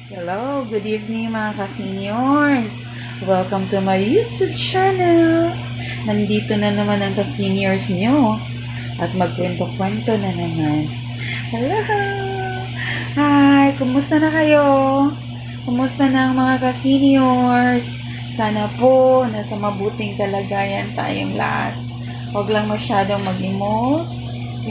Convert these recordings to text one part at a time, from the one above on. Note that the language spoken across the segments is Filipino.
Hello, good evening mga ka-seniors. Welcome to my YouTube channel. Nandito na naman ang ka-seniors nyo at magkwento-kwento na naman. Hello! Hi! Kumusta na kayo? Kumusta na ang mga ka-seniors? Sana po nasa mabuting kalagayan tayong lahat. Huwag lang masyadong mag-emote.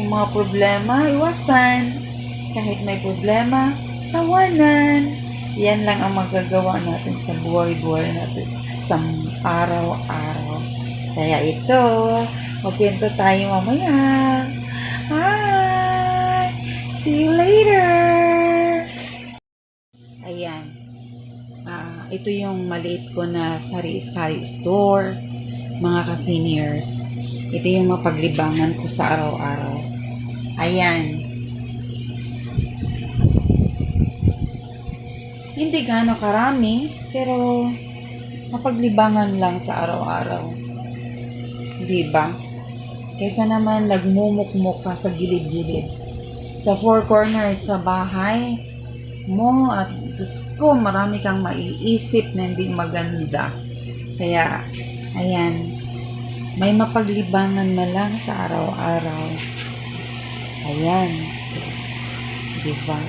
Yung mga problema, iwasan. Kahit may problema, tawanan. Yan lang ang magagawa natin sa buhay-buhay natin sa araw-araw. Kaya ito, magkwento tayo mamaya. Hi! See you later! Ayan. Ito yung maliit ko na sari-sari store, mga ka-seniors. Ito yung mapaglibangan ko sa araw-araw. Ayan. Hindi gaano karami, pero mapaglibangan lang sa araw-araw. Diba? Kaysa naman nagmumukmuk ka sa gilid-gilid. Sa four corners sa bahay mo at Diyos ko, marami kang maiisip na hindi maganda. Kaya, ayan, may mapaglibangan na lang sa araw-araw. Ayan. Diba?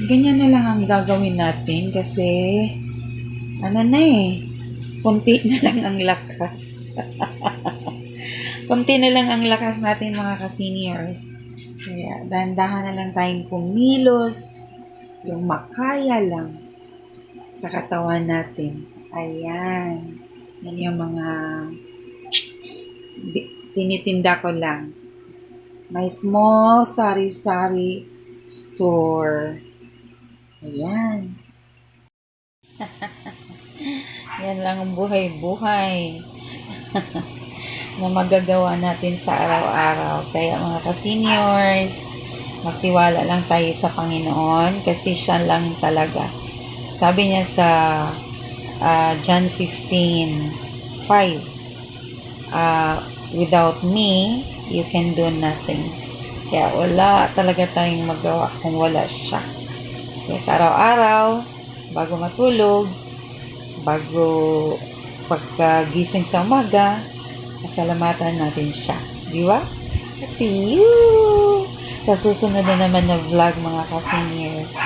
Ganyan na lang ang gagawin natin kasi konti na lang ang lakas. Konti na lang ang lakas natin mga ka-seniors. Kaya dahan-dahan na lang tayong kumilos, yung makaya lang sa katawan natin. Ayan. Yan yung mga tinitinda ko lang. May small sari-sari store. Ayan. Yan lang ang buhay-buhay na magagawa natin sa araw-araw. Kaya mga ka-seniors, magtiwala lang tayo sa Panginoon kasi siya lang talaga. Sabi niya sa John 15:5, without me, you can do nothing. Kaya wala talaga tayong magawa kung wala siya. Kaya sa araw-araw, bago matulog, bago pagkagising sa umaga, pasalamatan natin siya. Di ba? See you! Sa susunod na naman na vlog mga ka-seniors.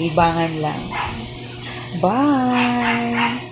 Libangan lang. Bye!